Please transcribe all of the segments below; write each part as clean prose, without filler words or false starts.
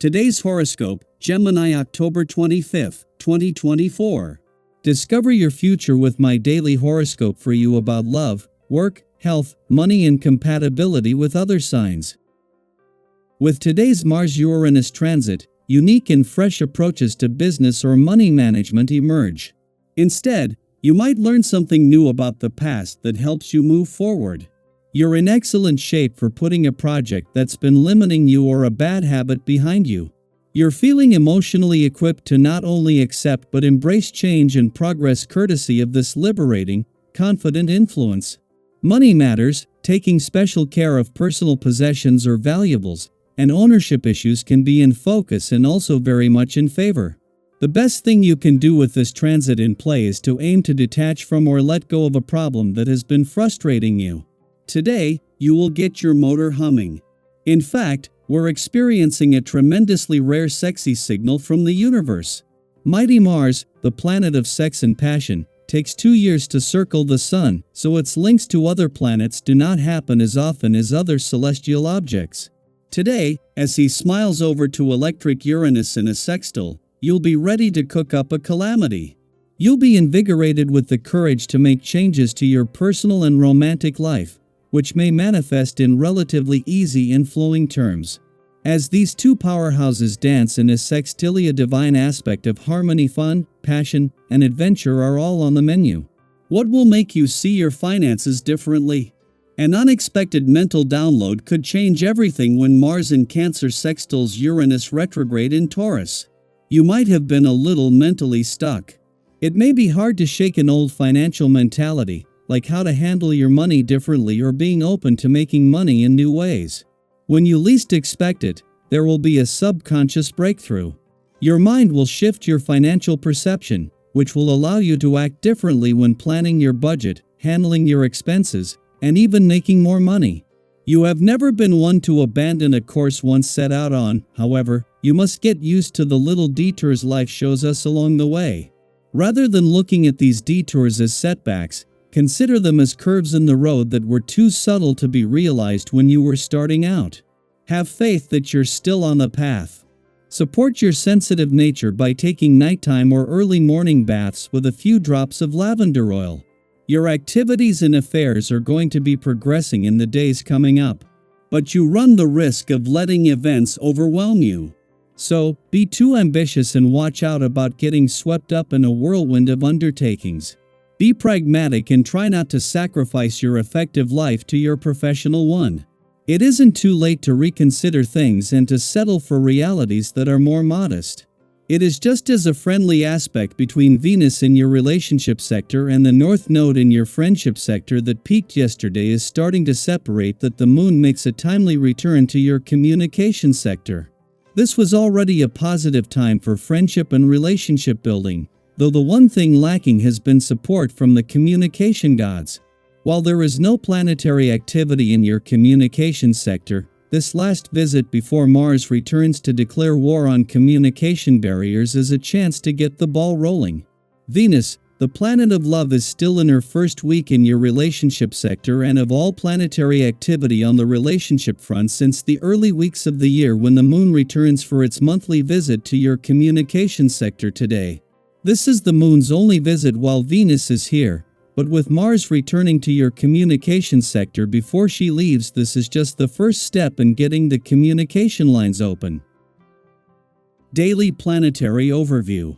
Today's horoscope, Gemini October 25, 2024. Discover your future with my daily horoscope for you about love, work, health, money and compatibility with other signs. With today's Mars-Uranus transit, unique and fresh approaches to business or money management emerge. Instead, you might learn something new about the past that helps you move forward. You're in excellent shape for putting a project that's been limiting you or a bad habit behind you. You're feeling emotionally equipped to not only accept but embrace change and progress courtesy of this liberating, confident influence. Money matters, taking special care of personal possessions or valuables, and ownership issues can be in focus and also very much in favor. The best thing you can do with this transit in play is to aim to detach from or let go of a problem that has been frustrating you. Today, you will get your motor humming. In fact, we're experiencing a tremendously rare sexy signal from the universe. Mighty Mars, the planet of sex and passion, takes 2 years to circle the Sun, so its links to other planets do not happen as often as other celestial objects. Today, as he smiles over to electric Uranus in a sextile, you'll be ready to cook up a calamity. You'll be invigorated with the courage to make changes to your personal and romantic life, which may manifest in relatively easy and flowing terms. As these two powerhouses dance in a sextilia, a divine aspect of harmony, fun, passion, and adventure are all on the menu. What will make you see your finances differently? An unexpected mental download could change everything when Mars in Cancer sextiles Uranus retrograde in Taurus. You might have been a little mentally stuck. It may be hard to shake an old financial mentality, like how to handle your money differently or being open to making money in new ways. When you least expect it, there will be a subconscious breakthrough. Your mind will shift your financial perception, which will allow you to act differently when planning your budget, handling your expenses, and even making more money. You have never been one to abandon a course once set out on, however, you must get used to the little detours life shows us along the way. Rather than looking at these detours as setbacks, consider them as curves in the road that were too subtle to be realized when you were starting out. Have faith that you're still on the path. Support your sensitive nature by taking nighttime or early morning baths with a few drops of lavender oil. Your activities and affairs are going to be progressing in the days coming up, but you run the risk of letting events overwhelm you. So, be too ambitious and watch out about getting swept up in a whirlwind of undertakings. Be pragmatic and try not to sacrifice your effective life to your professional one. It isn't too late to reconsider things and to settle for realities that are more modest. It is just as a friendly aspect between Venus in your relationship sector and the North Node in your friendship sector that peaked yesterday is starting to separate that the Moon makes a timely return to your communication sector. This was already a positive time for friendship and relationship building, though the one thing lacking has been support from the communication gods. While there is no planetary activity in your communication sector, this last visit before Mars returns to declare war on communication barriers is a chance to get the ball rolling. Venus, the planet of love, is still in her first week in your relationship sector and of all planetary activity on the relationship front since the early weeks of the year when the Moon returns for its monthly visit to your communication sector today. This is the Moon's only visit while Venus is here, but with Mars returning to your communication sector before she leaves, this is just the first step in getting the communication lines open. Daily Planetary Overview.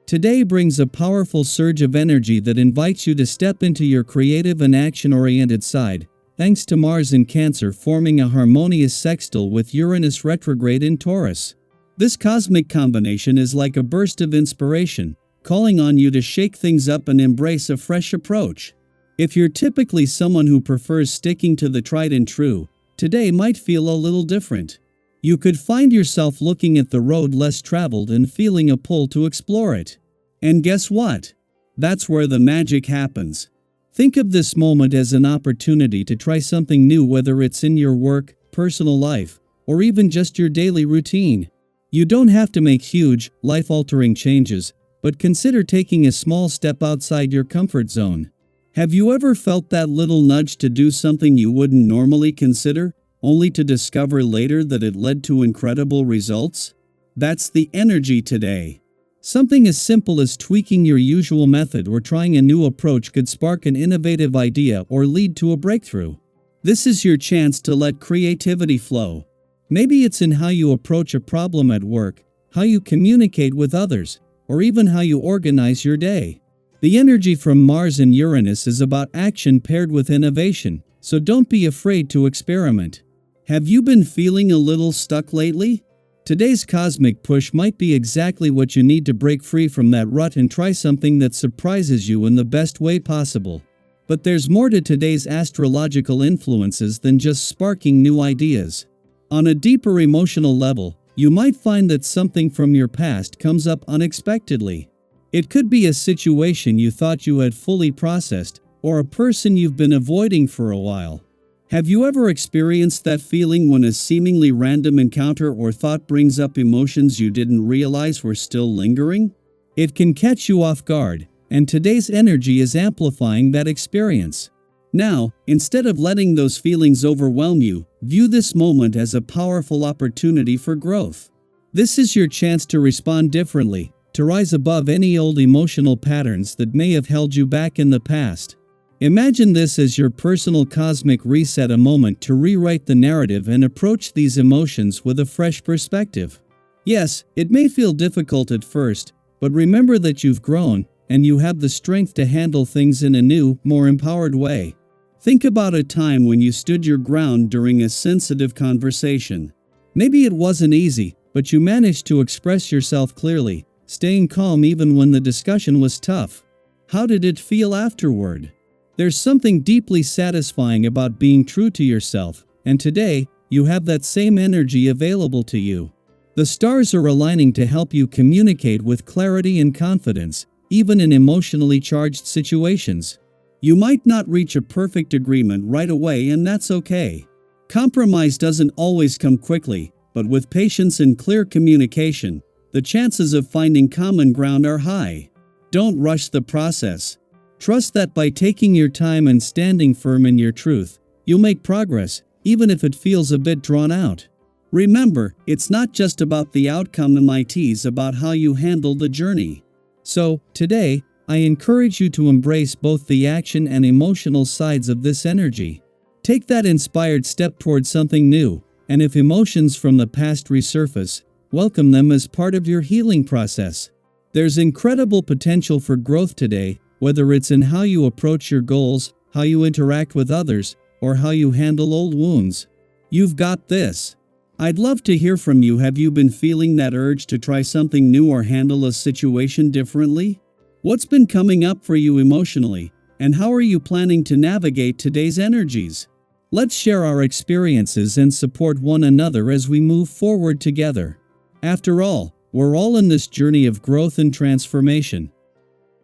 Today brings a powerful surge of energy that invites you to step into your creative and action-oriented side, thanks to Mars in Cancer forming a harmonious sextile with Uranus retrograde in Taurus. This cosmic combination is like a burst of inspiration, calling on you to shake things up and embrace a fresh approach. If you're typically someone who prefers sticking to the tried and true, today might feel a little different. You could find yourself looking at the road less traveled and feeling a pull to explore it. And guess what? That's where the magic happens. Think of this moment as an opportunity to try something new, whether it's in your work, personal life, or even just your daily routine. You don't have to make huge, life-altering changes, but consider taking a small step outside your comfort zone. Have you ever felt that little nudge to do something you wouldn't normally consider? only to discover later that it led to incredible results? That's the energy today. Something as simple as tweaking your usual method or trying a new approach could spark an innovative idea or lead to a breakthrough. This is your chance to let creativity flow. Maybe it's in how you approach a problem at work, how you communicate with others, or even how you organize your day. The energy from Mars and Uranus is about action paired with innovation, so don't be afraid to experiment. Have you been feeling a little stuck lately? Today's cosmic push might be exactly what you need to break free from that rut and try something that surprises you in the best way possible. But there's more to today's astrological influences than just sparking new ideas. On a deeper emotional level, you might find that something from your past comes up unexpectedly. It could be a situation you thought you had fully processed, or a person you've been avoiding for a while. Have you ever experienced that feeling when a seemingly random encounter or thought brings up emotions you didn't realize were still lingering? It can catch you off guard, and today's energy is amplifying that experience. Now, instead of letting those feelings overwhelm you, view this moment as a powerful opportunity for growth. This is your chance to respond differently, to rise above any old emotional patterns that may have held you back in the past. Imagine this as your personal cosmic reset, a moment to rewrite the narrative and approach these emotions with a fresh perspective. Yes, it may feel difficult at first, but remember that you've grown, and you have the strength to handle things in a new, more empowered way. Think about a time when you stood your ground during a sensitive conversation. Maybe it wasn't easy, but you managed to express yourself clearly, staying calm even when the discussion was tough. How did it feel afterward? There's something deeply satisfying about being true to yourself, and today, you have that same energy available to you. The stars are aligning to help you communicate with clarity and confidence, even in emotionally charged situations. You might not reach a perfect agreement right away, and that's okay. Compromise doesn't always come quickly, but with patience and clear communication, the chances of finding common ground are high. Don't rush the process. Trust that by taking your time and standing firm in your truth, you'll make progress, even if it feels a bit drawn out. Remember, it's not just about the outcome, it's about how you handle the journey. So, today, I encourage you to embrace both the action and emotional sides of this energy. Take that inspired step towards something new, and if emotions from the past resurface, welcome them as part of your healing process. There's incredible potential for growth today, whether it's in how you approach your goals, how you interact with others, or how you handle old wounds. You've got this. I'd love to hear from you. Have you been feeling that urge to try something new or handle a situation differently? What's been coming up for you emotionally, and how are you planning to navigate today's energies? Let's share our experiences and support one another as we move forward together. After all, we're all in this journey of growth and transformation.